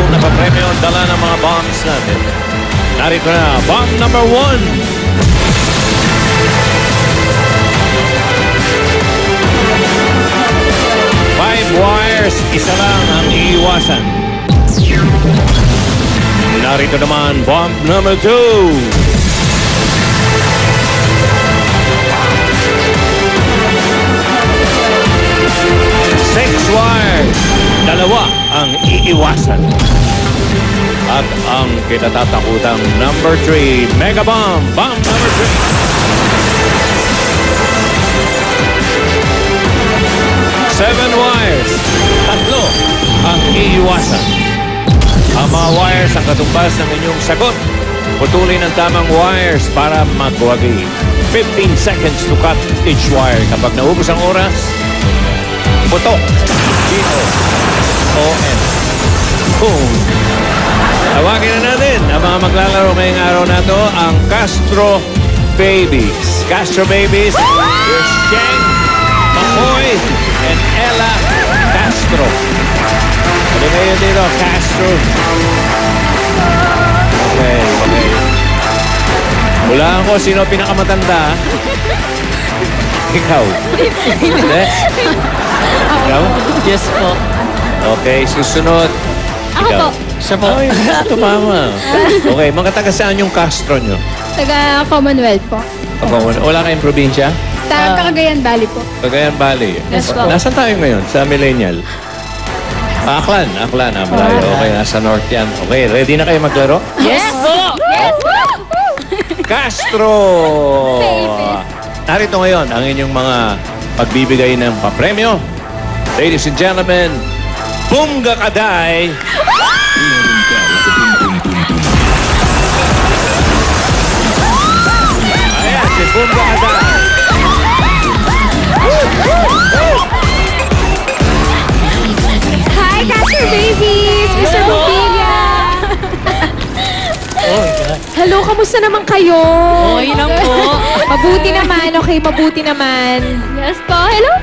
na papremyo ang dala ng mga bombs natin. Narito na, bomb number 1. 5 wires, isa lang ang iiwasan. Narito naman, bomb number 2. 6 wires, dalawa ang iiwasan. At ang kinatatakutang number 3, Mega Bomb, bomb number 3. 7 wires, tatlo ang iiwasan. Ang mga wires ang katumbas ng inyong sagot. Putulin ang tamang wires para magwagi. 15 seconds to cut each wire. Kapag naubos ang oras, putok. D-O-O-N. Boom. Tawagin na natin ang mga maglalaro ngayong araw na to, ang Castro Babies. Castro Babies, here's Cheng, Makoy, and Ella Castro. Ano kayo dito, Castro? Okay. Hulaan ko, sino pinakamatanda? Ikaw. Hindi? Ikaw? Yes po. Okay, susunod. Ako po. Siya po. Ay, tumama. Okay, mga taga saan yung Castro nyo? Taga Commonwealth po. Wala kayong probinsya? Cagayan Valley po. Cagayan Valley. Yes po. Nasaan tayo ngayon? Sa Millennial? Aklan. Malayo. Okay, nasa North yan. Okay, ready na kayo maglaro? Yes po! Yes po! Castro! Babies. Narito ngayon ang inyong mga pagbibigay ng papremyo. Ladies and gentlemen, Bunga Kaday! Ayan, si Bunga Kaday. Hi, Castro Babies! Mr. Bubilia! Oh my God. Hello, kamusta naman kayo? Okay lang po. Mabuti naman, okay, mabuti naman. Yes po, hello?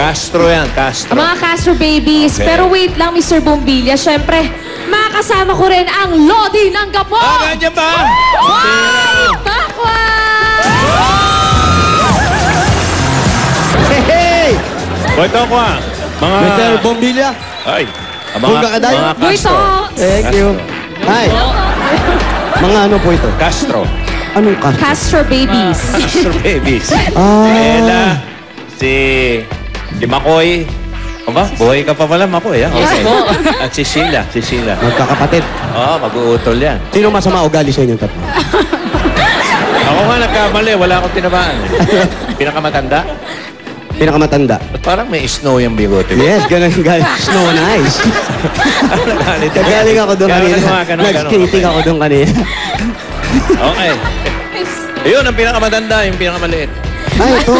Castro yan, Castro. Mga Castro Babies. Okay. Pero wait lang, Mr. Bumbilla. Siyempre, makakasama ko rin ang Lodi ng Gapo! Ganyan ba? Bakwa! Hey! Boyto ko ah. Mga... Mr. Bombilya. Ay. Ang Bunga Kaday. Mga Boyto! Castro. Thank you. Hi. Mga ano po ito? Castro. Anong ka? Castro Babies. Castro Babies. Ah. Ella, si Makoy. O ba? Buhay ka pa pala, Makoy. Ah? Yes po. At si Sheila. Magkakapatid. Oo, mag-uutol yan. Sino masama ugali sa inyong tatlo? Ako nga nagkamali, wala akong tinabaan. Pinakamatanda? Pinakamatanda. Ba't parang may snow yung bigote mo? Yes, ganun galing. Snow and ice. Nagalit. Kagaling ako doon kanina. Ganun. Nag-skating ako doon kanina. Okay. Ayun, ang pinakamatanda, yung pinakamaliit. Ay, ito.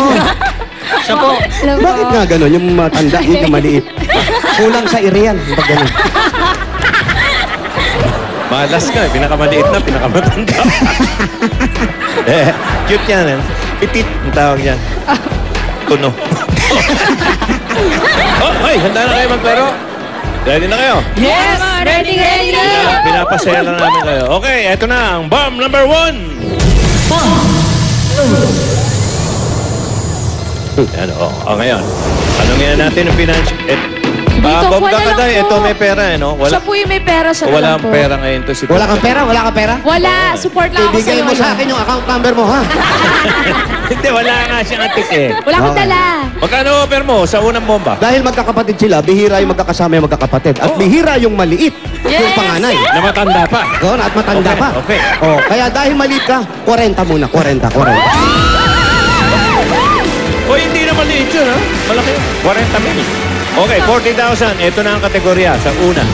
Siya po. Bakit nga ganun? Yung matanda, yung maliit. Kulang sa irian. Pag ganun. Malas ka, pinakamaliit na, pinakamatanda. Cute yan, eh. Pitit, ang tawag yan. Tuno. Oh, ay, handa na kayo maglaro? Ready na kayo? Yes! Ready na! Pinapasaya lang namin kayo. Okay, eto na ang bomb number 1. Ano, ngayon. Tanungin na natin ang financial... Dito, Bob wala lang Kakaday, po. ito may pera, eh, no? Siya po yung may pera, siya na Wala lang ang po. pera ngayon to si Wala kang pera? Wala kang pera? Wala, support lang ako Ibigay sa'yo. mo sa akin yung account number mo, ha? Hindi, wala nga siyang atik eh. Wala akong Okay. dala. Magkano offer mo sa unang bomba? Dahil magkakapatid sila, bihira yung magkakasama yung magkakapatid. At bihira yung maliit. Yung panganay. Na matanda pa. Oo, at matanda Okay, pa. okay. Oh, kaya dahil maliit ka, 40 muna. 40. O hindi na maliit yun, ha? Malaki yun. 40 mil. Okay, 40,000. Ito na ang kategorya sa una.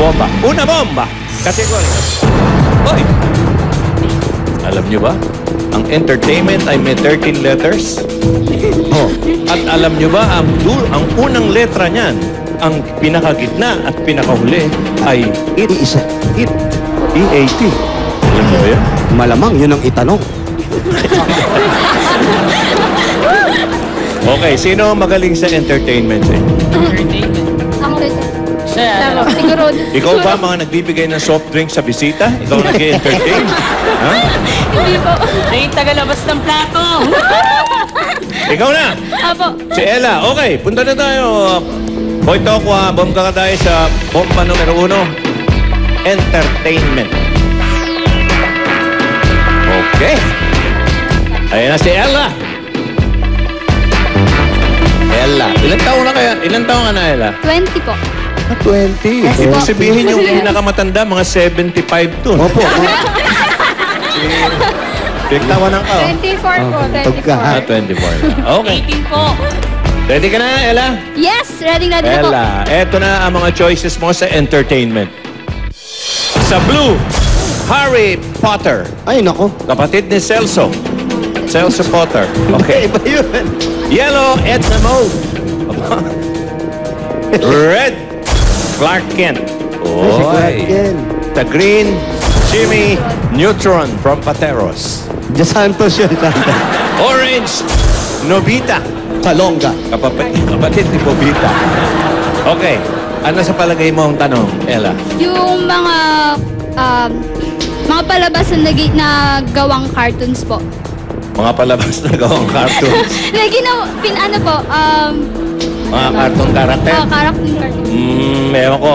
Bomba. Una bomba. Kategorya. Oy! Alam nyo ba? Ang entertainment ay may 13 letters. Oh. At alam nyo ba, ang unang letra niyan, ang pinakagitna at pinakahuli ay it. Iisa. It. E-A-T. Alam nyo ba yun? Malamang yun ang itanong. Okay, sino ang magaling sa entertainment? Eh? Ako rin. Tama, siguro. Ikaw ba mga nagbibigay ng soft drink sa bisita? Ikaw nag-entertain? Ha? Hindi po. Ay, tagalabas ng plato. Ikaw na! Apo. Si Ella. Okay, punta na tayo. Boy Tokwa, bomb ka tayo sa bomba numero 1. Entertainment. Okay. Ayan na si Ella. Ella. Ilan taon na kaya? Ilan taon ka na, Ella? 20 po. 20. Yes, Ibig po. sabihin yung pinakamatanda, mga 75 to. Opo. Pinagtawanan ka. 24 po, Tugka, ha? 24. 24 na. Okay. 18 po. Ready ka na, Ella? Yes, ready na po. Ella, eto na ang mga choices mo sa entertainment. Sa blue, Harry Potter. Ay, nako. Kapatid ni Celso. Celso Potter. Okay. Iba yun. Yellow, Edna Mode. Red, Clark Kent. Ay, si Clark Oy. Kent. The green, Jimmy Neutron from Pateros. Diyos Santos yun. Orange, Nobita. Salonga. Kapatid ni Nobita. Okay. Ano sa palagay mo ang tanong, Ella? Yung mga palabas na gawang cartoons po. Mga palabas na gawang cartoons. Ano po, Mga cartoon character. character cartoons. Ewan ko.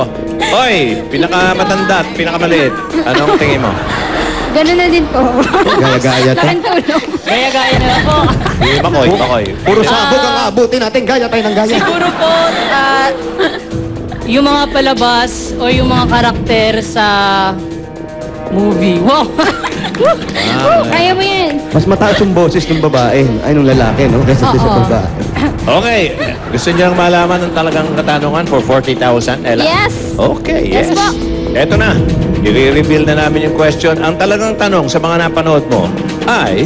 Oy, pinakamatanda at pinakamaliit. Anong tingin mo? Ganun na din po. Gaya-gaya to. Saan tulong? Gaya-gaya na lang po. Hindi, Bakoy. Puro sabog ang abutin natin. Gaya tayo ng gaya. Siguro po, yung mga palabas o yung mga karakter sa movie. Wow! Kaya mo yan. Mas mataas yung boses ng babae. Ay, nung lalaki, no? Kaysa sa babae. Okay. Gusto niyo malaman ng talagang katanungan for 40,000, Ella? Yes. Okay, yes. Yes po. Eto na. I-reveal na namin yung question. Ang talagang tanong sa mga napanood mo ay,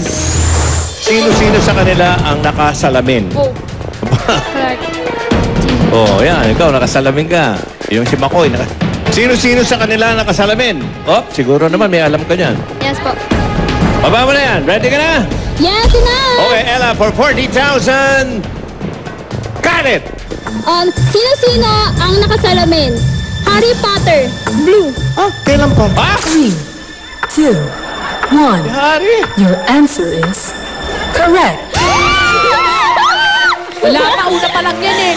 sino-sino sa kanila ang nakasalamin? Oh. Clark. Oh, yan. Ikaw, nakasalamin ka. Yung si Makoy, sino-sino sa kanila nakasalamin? Oh, siguro naman may alam ka dyan. Yes po. Baba mo na yan. Ready ka na? Yes, na! Okay, Ella, for 40,000, got it! Sino-sino ang nakasalamin? Harry Potter. Blue. Ah, kailan pa? Ah! 3, 2, 1. Hari! Your answer is correct. Wala pa, una pa lang yan eh.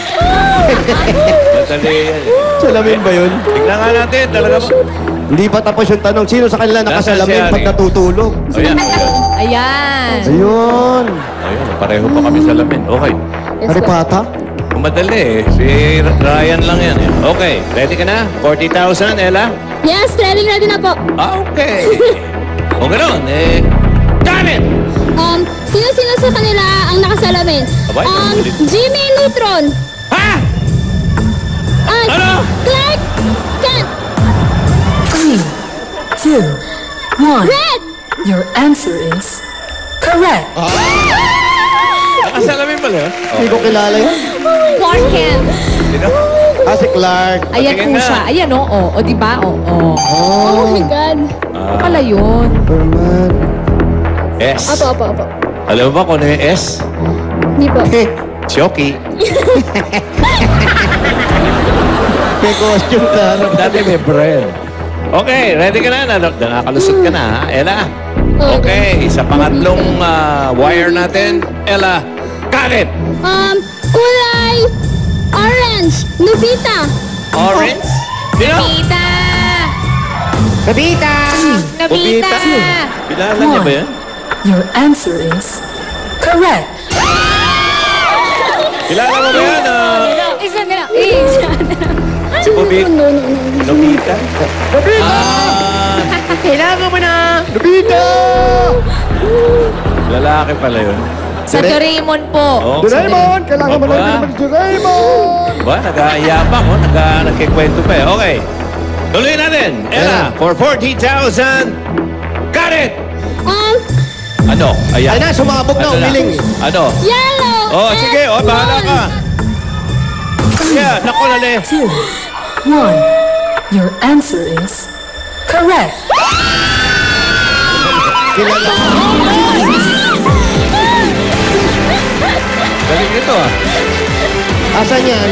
Madali yan. Salamin ba yun? Tignan nga natin, talaga mo. Hindi pa tapos yung tanong. Sino sa kanila nakasalamin Nasaan si pag Ari? natutulog? O yan. Ayan. Ayun. Ayun, pareho pa kami sa lamin. Okay. Haripata? Madali eh. Si Ryan lang yan eh. Okay, ready ka na? 40,000, Ella? Yes, ready na po. Ah, okay. O ganun, got it! Sino-sino sa kanila ang nakasalamin? Abay, nakulit. Jimmy Neutron. Ha? Ano? Clark Kent. 3, 2, 1. Red. Your answer is correct. Nakasalamin pala yun? Hindi ko kilala yun. Clark Kent. Sino? Ah, si Clark. Ayan Patingin po na. siya. Ayan o, di ba? Oh my God. Ano pala yun? Superman. S. Apo. Alam mo ba kung ano yung S? Hindi po. Shoki. May costume ka. Dati may brand. Okay, ready ka na? Nakakalusot ka na, ha? Ella? Okay, sa pangatlong wire natin, Ella, got it! Kulay orange. Nubita. Orange? Sino? Nabita! Kabita! Nabita! Kilala niya ba yan? Your answer is correct. Kilala mo ba yan? Isa na lang. Si Bobita? Nobita? Kailangan mo na. Nobita! Lalaki pala yun. Sa Doraemon po. Oh, Doraemon! Kailangan mo Aba. lang naman si Doraemon! Ba, nag-aayabang, oh. Nagkikwento pa eh. Okay. Tuloy natin. Ella, for 40,000, got it! Ano? Ayan. Ay na, sumabog na, Ano umiling. Ano? Yellow. Oh, sige. Oh, bahala ka. Yeah, naku, nali. 2, 1. Your answer is correct. Kilala ko. Galing ito ah. Asan yan?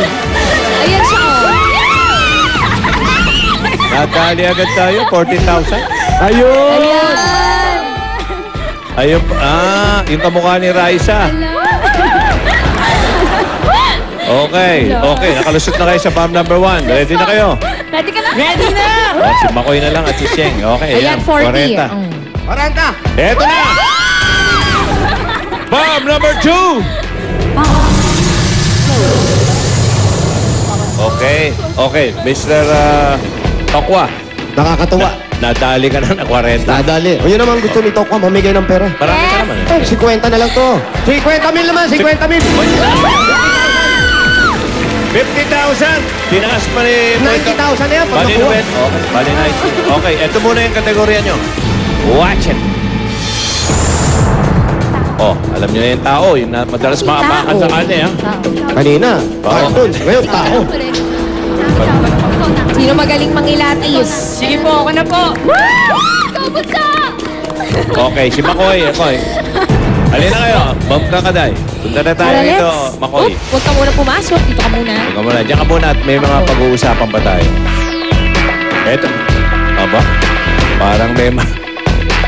Ayan siya o. Nadali agad tayo, 40,000. Ayun! Ayun, yung kamukha ni Raisa. Okay, okay. Nakalusot na kayo sa bomb number 1. Ready na kayo? Ready ka na? Ready na! Oh, si Makoy na lang at si Sheng. Okay, Ayan, 40. 40! Eto na! Bomb number 2! Okay, okay. Mr. Tokwa, Nakakatuwa. nadali ka na ng 40. Nadali. O yun naman gusto ni Tokwa, mamigay ng pera. Marami ka naman eh. 50 na lang to. 50,000 naman, 50,000. 50,000! Tinaas pa ni... 90,000 na yan. Pag Bali nakuha. 90. Okay, bali 90. Okay, eto muna yung kategorya nyo. Watch it. Oh, alam nyo na yung tao. Yung madalas maapakan sa kanya, ha? Kanina, cartoons. Ngayon, tao. Sino magaling mangilatis? Sige po, ako na po. Okay, si Makoy. Halina kayo. Bob Kakaday. Punta na tayo Tara, dito, let's. Makoy. Huwag ka muna pumasok. Dito ka muna. Huwag ka muna. Diyan ka muna at may mga pag-uusapan pa tayo. Eto. Aba. Parang may...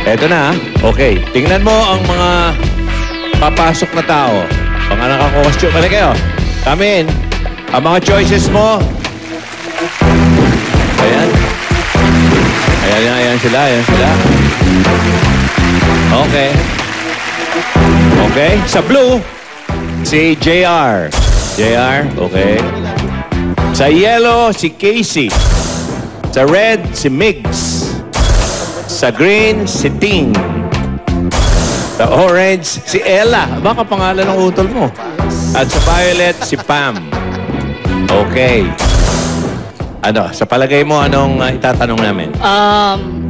Eto na, ha? Okay. Tingnan mo ang mga papasok na tao. Mga nakakostume. Balik kayo. Come in. Ang mga choices mo. Ayan. Ayan sila. Okay. Okay. Sa blue, si JR. JR, okay. Sa yellow, si Casey. Sa red, si Migs. Sa green, si Ting. Sa orange, si Ella. Baka pangalan ng utol mo. At sa violet, si Pam. Okay. Ano, sa palagay mo, anong itatanong namin?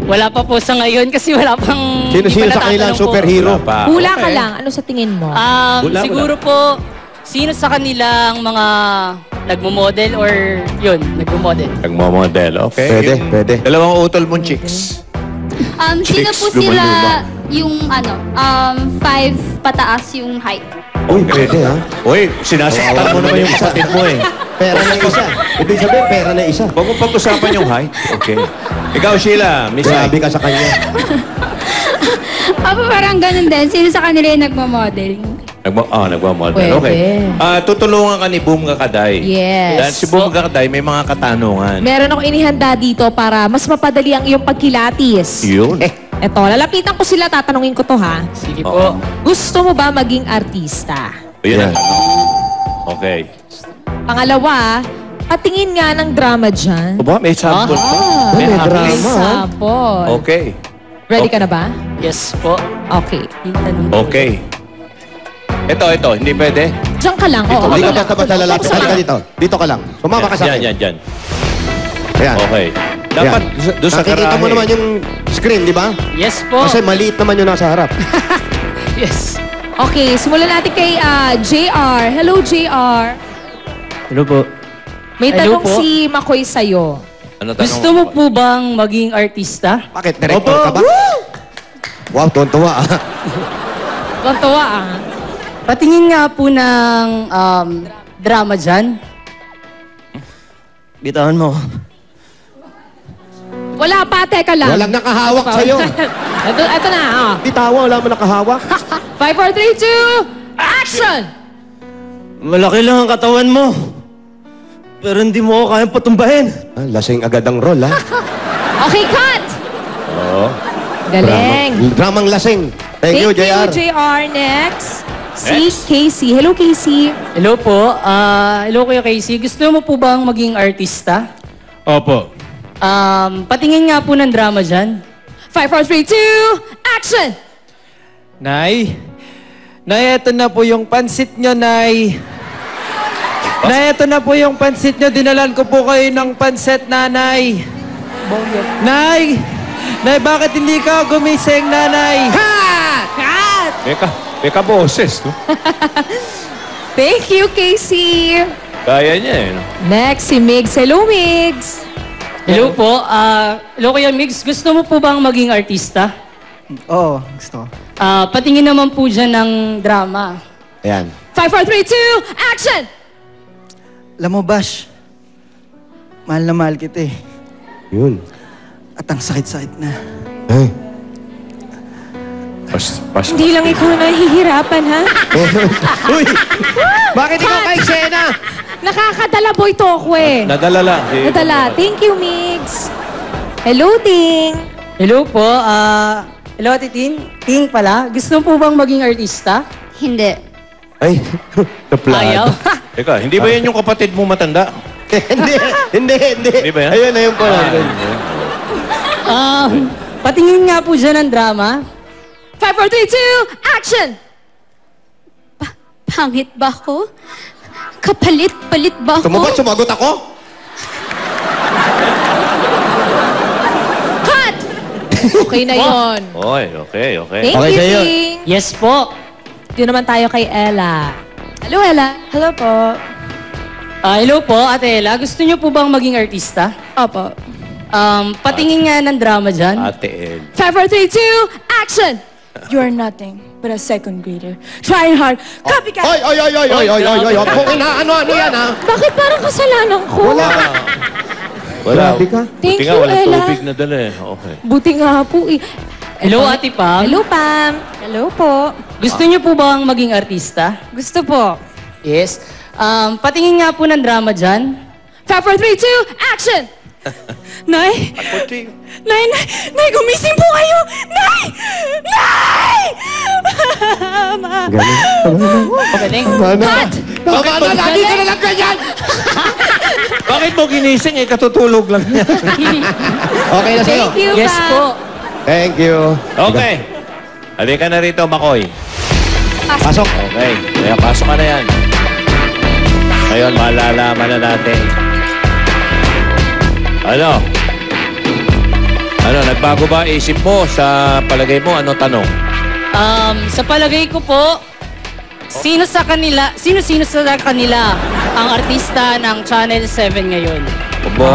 Wala pa po sa ngayon kasi wala pang... Sino-sino hindi pa sa kanila ang natatanong po. superhero? Wala pa. Hula ka Okay. lang. Ano sa tingin mo? Wala. Siguro po, sino sa kanilang mga nagmo-model or yun, nagmo-model? Nagmamodel, okay. Pwede, Yung pwede. Dalawang utol mong chicks. Sino po Chicks, sila luma-luma. yung 5 pataas yung height? Uy, pwede ha. Uy, sinasaktan mo naman yung kapatid mo eh. Pera na isa. Ibig sabihin, pera na isa. Huwag mo pag-usapan yung height. Okay. Ikaw, Sheila, Miss Grabe ka sa kanya. Ako parang ganun din. Sino sa kanila yung nagmamodel? Nagmamodel. Pwede. Okay. Tutulungan ka ni Boom Kakaday. Yes. Dahil si Boom Kakaday may mga katanungan. Meron akong inihanda dito para mas mapadali ang iyong pagkilatis. Yun. Eto, lalapitan ko sila, tatanungin ko to ha. Sige Oo. po. Gusto mo ba maging artista? Yun. Yan. Okay. Pangalawa, patingin nga ng drama dyan. O ba, may sample pa. May happy. drama. Sample. Okay. Ready ka na ba? Yes po. Okay. Yung tanong po. Okay. Ito. Hindi pwede? Diyan ka lang. Oo, Hindi okay ka lang. basta lalapit. Focus Halika lang. dito. Dito ka lang. Sumama ka sa akin. Yan. Ayan. Okay. Dapat doon sa Nakikita mo garahe. naman yung screen, di ba? Yes po. Kasi maliit naman yung nasa harap. Yes. Okay, simulan natin kay JR. Hello, JR. Hello po. May Hello tanong po. si Makoy sa'yo. Ano tanong Gusto mo po bang maging artista? Bakit? Director ka ba? Wow, tuwan-tuwa ah. Tuwa ah. Patingin nga po ng drama dyan. Bitawan mo. Wala pa, teka lang. Walang nakahawak sa'yo. Ito na, ah. Di tawa, wala mo nakahawak. 5, 4, 3, 2, action! Malaki lang ang katawan mo. Pero hindi mo ako kayang patumbahin. Lasing agad ang role, ha? Okay, cut! Oo. Galing. Dramang lasing. Thank you, JR. JR. Next, si Next. Casey. Hello, Casey. Hello po. Hello Kuya Casey. Gusto mo po bang maging artista? Opo. Patingin nga po ng drama dyan. 5, 4, 3, 2, action! Nay? Nay, eto na po yung pansit nyo, Nay. Nay, eto na po yung pansit nyo. Dinalan ko po kayo ng pansit, Nanay. Nay! Nay, bakit hindi ka gumising, Nanay? Cut! May boses, no? Thank you, Casey. Kaya niya eh. No? Next, si Migs. Hello, Migs. Hello po. Hello Kuya Mix. Gusto mo po bang maging artista? Oo, gusto ko. Patingin naman po dyan ng drama. Ayan. 5, 4, 3, 2, action! Alam mo, Bash, mahal na mahal kita eh. Yun. At ang sakit-sakit na. Ay. Pas. Hindi lang ikaw nahihirapan, ha? Uy! Bakit ikaw kay Sena? Nakakadala boy to ako eh. Nadala lang. Nadala. Thank you, Migs. Hello, Ting. Hello po, hello Ate Tin. Ting pala, gusto po bang maging artista? Hindi. Ay, naplado. Ayaw. Teka, hindi ba yan yung kapatid mo matanda? hindi. Hindi ba yan? Ayun po lang. Patingin nga po dyan ng drama. 5, 4, 3, 2, action! Pangit ba ako? Kapalit-palit ba ako? Sumagot ako? Cut! Okay na yon. Oy, okay. Thank Okay you, sa'yo. Ting. Yes po. Dito naman tayo kay Ella. Hello, Ella. Hello po. Hello po, Ate Ella. Gusto niyo po bang maging artista? Opo. Patingin nga ng drama dyan. Ate El. 5, 4, 3, 2, action! You are nothing but a second grader. Trying hard. Copycat! Oy! Kung ano yan, ha? Bakit parang kasalanan ko? Wala. Grabe ka. Thank Buti nga, you, walang Ella. tubig na dala eh. Okay. Buti nga po eh. Hello, Ate Pam. Hello, Pam. Hello po. Gusto niyo po bang maging artista? Gusto po. Yes. Patingin nga po ng drama dyan. 5, 4, 3, 2, action! Nay! Nay, gumising po kayo! Nay! Galing. Cut! Tama na, lagi ka na lang ganyan! Bakit mo ginising eh? Katutulog lang niya. Okay na sa'yo. Thank you, Yes Pam. po. Thank you. Okay. Halika na rito, Makoy. Pasok. Okay. Kaya pasok ka na yan. Ngayon, malalaman na natin. Ano, nagbago ba isip mo sa palagay mo? Ano tanong? Sa palagay ko po, sino sa kanila ang artista ng Channel 7 ngayon? Aba,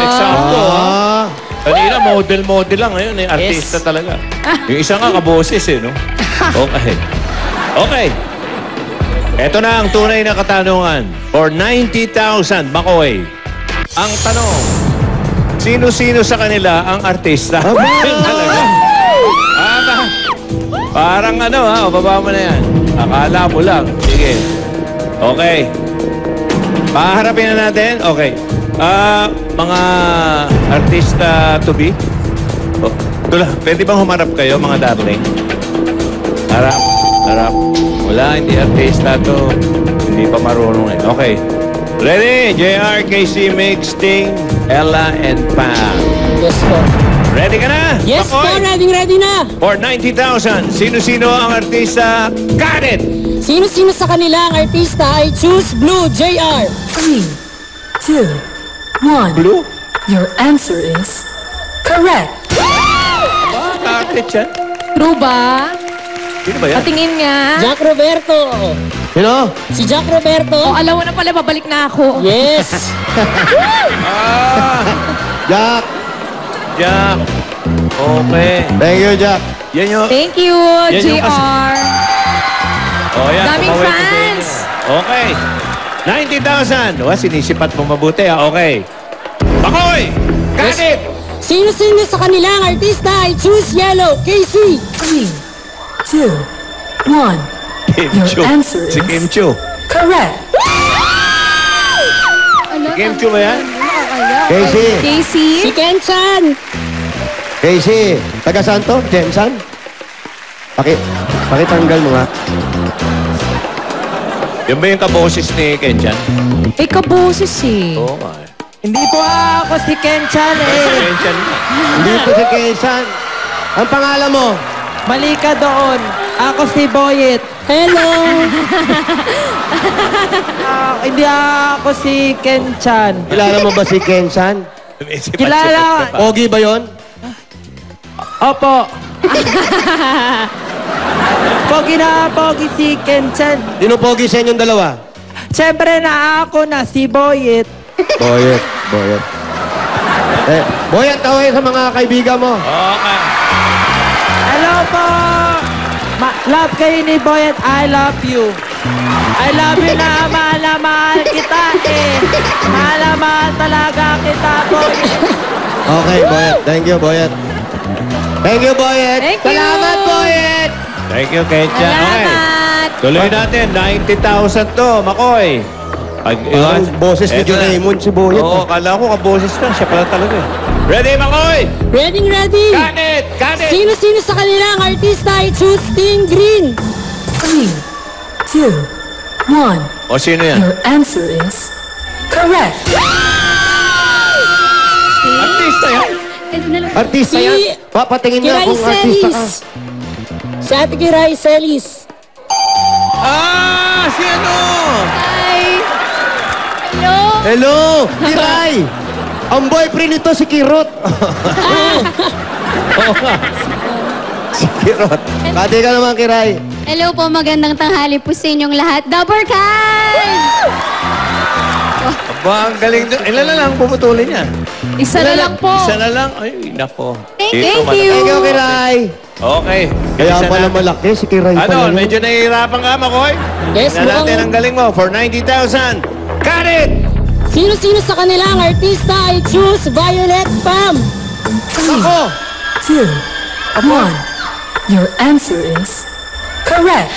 eksakto ha? Ah. Kanina, model lang. Ngayon, eh, artista talaga. Yung isa nga, kaboses eh, no? Okay. Okay. Ito na ang tunay na katanungan. For 90,000, Makoy. Ang tanong, sino-sino sa kanila ang artista? Talaga. Parang ano ha, baba mo na yan. Akala mo lang. Sige. Okay. Paharapin na natin. Okay. Mga artista to be? Tula, pwede bang humarap kayo, mga darling? Harap. Wala, hindi artista to. Hindi pa marunong eh. Okay. Ready? JR, KC, Mix, Sting, Ella, and Pam. Yes po. Ready ka na? Yes po, Makoy? ready na. For 90,000, sino-sino ang artista? Got it! Sino-sino sa kanila ang artista? I choose Blue, JR. 3, 2, 1. Blue? Your answer is correct. Got yan? True ba? Sino ba yan? Patingin nga. Jack Roberto. Sino? Si Jack Roberto. Oh, alam mo na pala, babalik na ako. Yes. Jack. Jack. Okay. Thank you, Jack. Yan yung... Thank you, Yan yung JR. Oh, yan. Daming kumaway ko sa fans. inyo. Okay. 90,000. Sinisipat mo mabuti ha. Okay. Makoy! Got it! Sino-sino sa kanila ang artista? I choose Yellow, KC. 3, 2, 1. Kim Your Chu. answer Si is- Kim Chu. Correct. Si Kim Chu ba yan? Casey. Casey. Si Ken-chan. Casey. Taga saan to? Jensan? Pakitanggal mo nga. Yan ba yung kaboses ni Kenchan? Eh, kaboses eh. Oo nga. Hindi po ako si Ken-chan eh. Kenchan nga. Hindi ko si Kesan. Ang pangalan mo? Mali ka doon. Ako si Boyet. Hello. Hindi ako si Ken-chan. Kilala mo ba si Kensan? Kilala. Pogi ba yon? Opo. Pogi si Ken-chan. Sino pogi sa inyong dalawa? Siyempre na ako na si Boyet. Boyet. Boyet, tawag sa mga kaibigan mo. Okay. Hello po. Love kayo ni Boyet. I love you. I love you na mahal na mahal kita eh. Mahal na mahal talaga kita, boy. Okay, Boyet. Thank you, Boyet. Thank you, Boyet. Thank you. Salamat, Boyet. Thank you, Kecha. Okay. Salamat. Tuloy natin. 90,000 to, Makoy. Ang boses ni Eto John na. Raymond si Boyet. Oo, kala ko kaboses ka. Siya pala talaga eh. Ready, Makoy? Ready? Got it! Got it! Sino-sino sa kanila ang artista ay choose Team Green? 3, 2, 1. O, sino yan? Your answer is correct. Artista yan. Artista Si yan. Papatingin nga Kiray kung artista ka. Celis. Si Ate Kiray Celis. Ah! Si ano? Hi. Hello. Hello, Kiray. Ang boyfriend nito si Kirot. Si Kirot. Kati ka naman, Kiray. Hello po, magandang tanghali po sa inyong lahat. Double card! Aba, ang galing doon. Ilan na lang puputulin niya? Isa na lang po. Isa na lang? Ay, nako. Thank Dito, you. malaki. Thank you, Kiray. Okay. Kaya Isa pala na. malaki si Kiray Ano, pala. medyo nahihirapan ka, Makoy? Yes, Tingnan natin mukhang- ang galing mo for 90,000. Got it! Sino-sino sa kanila ang artista ay choose Violet Pam? 3, 2, 1. Your answer is correct.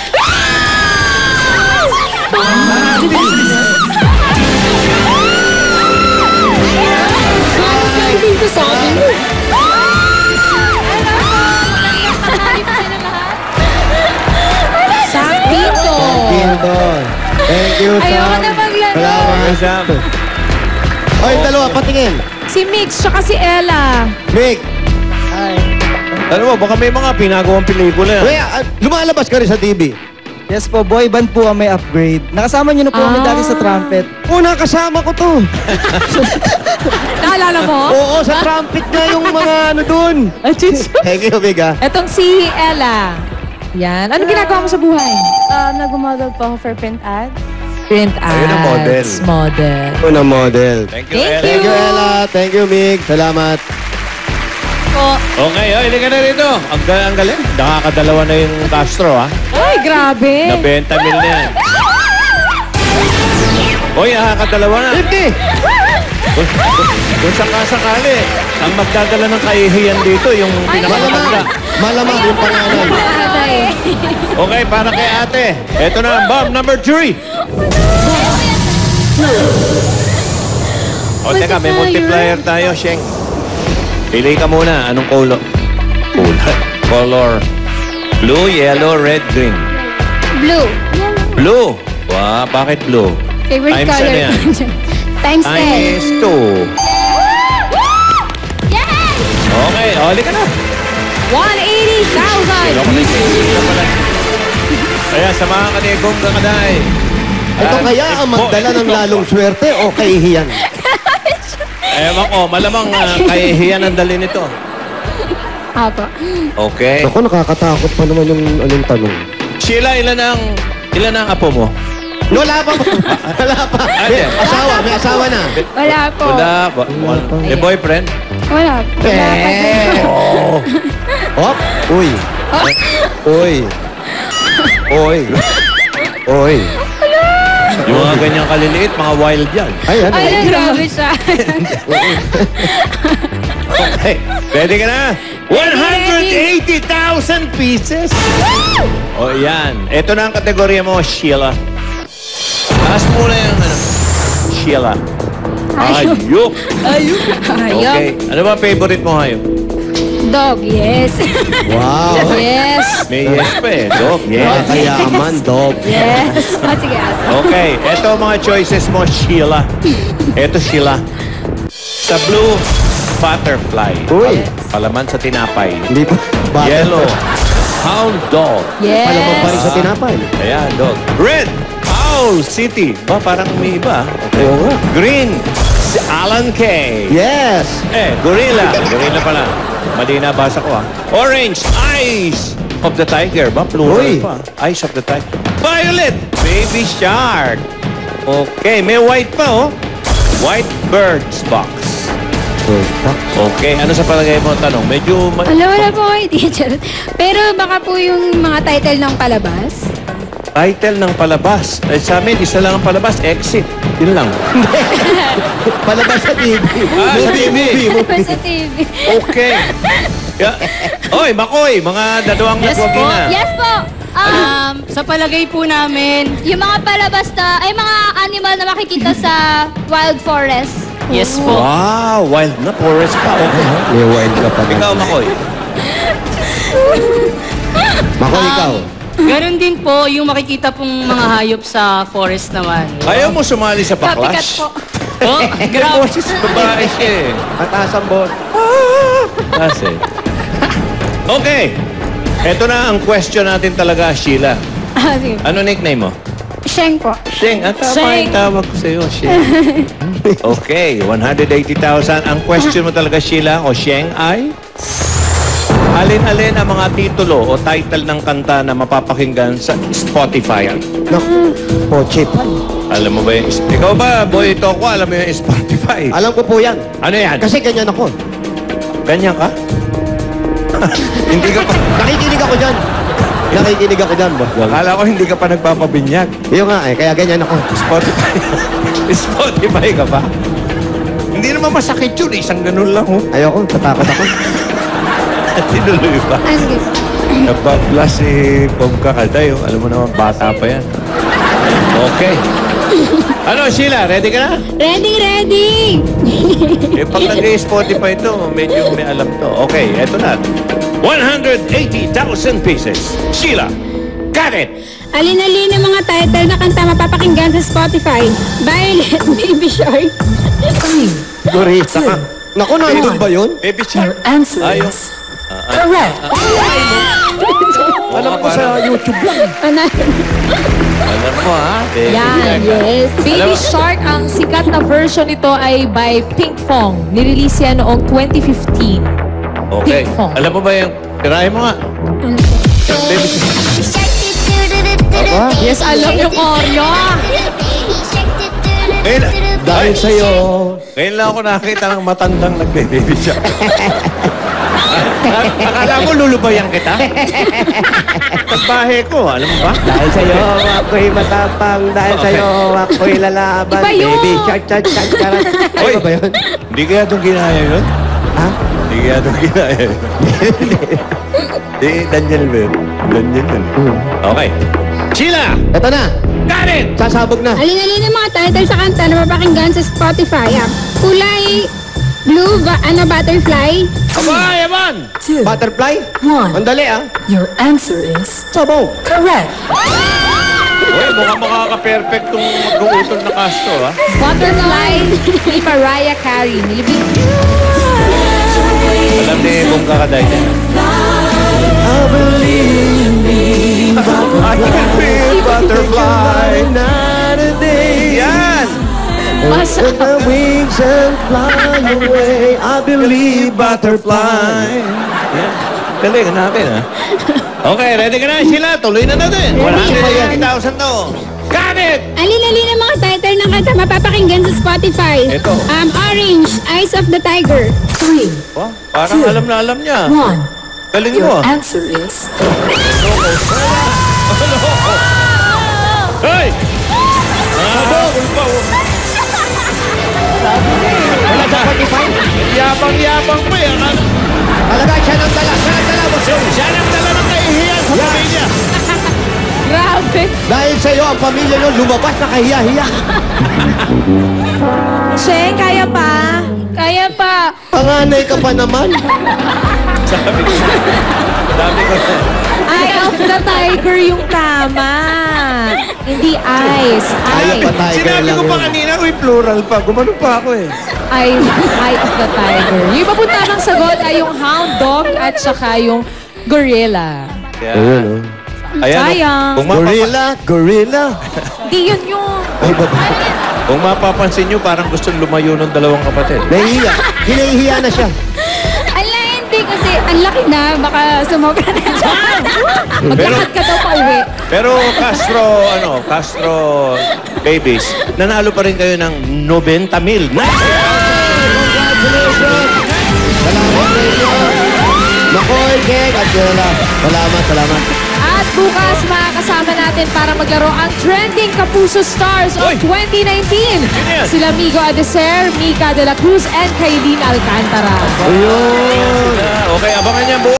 Sabi ko sa akin. Sakito. Pindon. Thank you, Sam. Ayoko na maglaro. Salamat. Sam. Oy, dalawa, patingin. Si Mix, tsaka si Ella. Mick. Ano mo, baka may mga pinagawang pelikula. Kuya, lumalabas ka rin sa TV. Yes po, boy band po ang may upgrade. Nakasama niyo na po kami dati sa trumpet. Una, kasama ko to. Naalala mo? Oo, sa trumpet na yung mga ano dun. Thank you, Big, ah. Etong si Ella. Yan. Ano ginagawa mo sa buhay? Nag-model po ako for print ad. Print ads. Ayun ang model. Model. Una model. Thank you, Thank Ella. Thank you, Ella. Thank you, Mig. Salamat. Okay, hindi ka na rito. Ang galing. Nakakadalawa na yung Castro, ha? Ay, grabe. Nabenta mil na yan. Uy, nakakadalawa na. 50! Kung sakasakali, ang magdadala ng kahihiyan dito, yung pinakamatanda. Malamang yung pangalan. Okay, para kay ate. Ito na, bomb number 3. O, teka, may multiplier tayo, Sheng. Pili ka muna. Anong color? Color. Blue, yellow, red, green. Blue. Blue. Wow, bakit blue? Favorite Times color. ano yan? Times 10. Times 2. Yes! Okay, oli ka na. 180,000. Kaya samahan ka ni Gong Kakaday. Ito kaya ang magdala ng lalong swerte o kahihiyan? Ewan ko, malamang kahihiyan ang dali nito. Apo. Okay. Ako, nakakatakot pa naman yung anong tanong. Sheila, ilan ang apo mo? Wala pa. Wala pa. Ano yan? May asawa na. Wala po. Wala. May boyfriend? Wala po. Oh. Hop. Uy. Uy. Uy. Uy. Yung mga ganyang kaliliit, mga wild yan. Ay, ano? Ay, grabe siya. Okay. Ready ka na? 180,000 pieces. O yan. Ito na ang kategorya mo, Sheila. Taas muna yung ano. Sheila. Hayop. Ayun. Okay. Ano ba favorite mo hayop? Dog, yes. Wow. Yes. May yes pa eh. Dog. Yes. Nakakayaman, dog. Yes. Sige, aso. Okay. Ito ang mga choices mo, Sheila. Ito, Sheila. Sa blue, butterfly. Uy. Palaman sa tinapay. Hindi pa. Bakit? Yellow, hound dog. Yes. Palamang pa rin sa tinapay. Ayan, dog. Red, Owl City. Ba, parang may iba. Okay. Oo nga. Green, si Alan Kay. Yes. Gorilla. Gorilla pala. Mali na basa ko, Orange, Eyes of the Tiger. Ba, plural Uy. pa. Eyes of the Tiger. Violet, Baby Shark. Okay, may white pa, White Birds Box. Okay, ano sa palagay mo tanong? Medyo... Wala po kayo, teacher. Pero baka po yung mga title ng palabas. Title ng palabas. Eh, sa amin, isa lang ang palabas, Exit. Yun lang. Palabas sa TV. Sa TV. Sa TV. Okay. Oy, Makoy, mga dadawang Yes nagwagi po. na. Yes po. Sa palagay po namin, Yung mga palabas na, ay mga animal na makikita sa wild forest. yes po. Wow, wild na forest pa. Okay. May wild ka pa. Ikaw, Makoy. Makoy, ikaw. Ganon din po yung makikita pong mga hayop sa forest naman. Ayaw mo sumali sa Copycat Backlash? po. Oh, Grabe. grabe. Boses babae siya eh. Mataas ang bot. Kasi. Okay. Ito na ang question natin talaga, Sheila. Ano nickname mo? Sheng po. Sheng. Ang tama Sheng. yung tawag ko sa'yo, Sheng. Okay, 180,000. Ang question mo talaga, Sheila, o Sheng, ay? Alin-alin ang mga titulo o title ng kanta na mapapakinggan sa Spotify? Naku, poche pa. Alam mo ba yung... Ikaw ba, boy, ito ko, alam mo yung Spotify? Alam ko po yan. Ano yan? Kasi ganyan ako. Ganyan ka? Hindi ka pa... Nakikinig ako dyan. Nakikinig ako dyan, boss. Akala ko hindi ka pa nagpapabinyag. Yun nga eh, kaya ganyan ako. Spotify. Spotify ka pa? Hindi naman masakit yun. Isang ganun lang, oh. Ayoko, tatakot ako. Tinuloy pa. Sige. Nagpa-plus si Bob Kakaday, oh. Alam mo naman, bata pa yan. Okay. Ano, Sheila? Ready ka na? Ready! Eh, pag nag-Spotify ito, medyo may alam to. Okay, eto na. 180,000 pieces. Sheila, got it! Alin-alin ang mga title na kanta mapapakinggan sa Spotify. Violet, Baby Shark. Gorita ka. Naku, nandun ba yun? Baby Shark. Answer Ayaw. is correct. Alam ko sa YouTube lang. Alam mo, ha? Yan, yes. Baby Shark, ang sikat na version nito ay by Pink Fong. Nirelease yan noong 2015. Okay. Pink Fong. Alam mo ba yung... Tirahin mo nga. Baby Shark. Aba, Yes, alam yung choreo. Ngayon, dahil sa'yo. Ngayon lang ako nakakita ng matandang nagbe-baby shark. Akala ko lulubayan kita. Tagbahe ko, alam mo ba? Dahil sa'yo, ako'y matapang. Dahil sa'yo, ako'y lalaban. Iba yun. Baby, char, char, char, char. Oy. Ano ba yun? Hindi kaya itong ginaya yun? Ha? Hindi kaya itong ginaya yun? Di, Daniel ba yun? Daniel yun. Okay. Sheila! Ito na. Got it! Sasabog na. Alin-alin ang mga title sa kanta na mapapakinggan sa Spotify. Kulay blue, butterfly. Abay, Evan! Two, Butterfly? one. Ang dali ah. Your answer is Sabog. correct. Uy, mukhang makaka-perfect itong mag-uutol na kasto, ha? Butterfly ni Mariah Carey. Nilibig. Alam ni Bong Kakaday niya. I believe I can feel butterfly. night and day. Yan! Mas, With my wings and fly away, I believe butterfly. Yan. Galing, hanapin, ha? Okay, ready ka na, Sheila? Tuloy na natin. 180,000 to. Got it! Alin-alin ang mga title ng kanta mapapakinggan sa Spotify. Ito. Orange, Eyes of the Tiger. Three, Oh, parang alam na alam niya. one. Galing Your mo, ah. answer is Hoy! Habol pa, oh. Wala sa Spotify. Yabang-yabang pa yan. Ano? Talaga, siya nang dala. Siya nang dala. Siya nang dala ng kahihiyan sa pamilya. grabe. Dahil sa'yo, ang pamilya nyo lumabas na kahiya-hiya. Sheng, kaya pa? Kaya pa. Panganay ka pa naman. Sabi ko. Eye of the Tiger yung tama. Hindi eyes. Kaya Eye. pa tiger Sinabi lang ko pa yun. kanina, uy, plural pa. Gumano pa ako, eh. Eye of the Tiger. Yung iba po tamang sagot ay yung hound dog at saka yung gorilla. Ayun, oh. Ayan, Sayang. Gorilla. Hindi yun yung... Ay, baba. Kung mapapansin nyo, parang gusto lumayo ng dalawang kapatid. Nahihiya. Hinahihiya na siya. Ala, hindi kasi ang laki na. Baka sumobra na siya. Maglakad ka daw pa uwi. Pero Castro Babies, nanalo pa rin kayo ng 90,000. Congratulations! Salamat sa inyo. Makoy, Kek, at Jola. Salamat. At bukas, makakasama natin para maglaro ang trending Kapuso Stars of Uy! 2019. yan? Sila Migo Adeser, Mika de la Cruz, and Kailin Alcantara. Okay, abangan niyan bukas.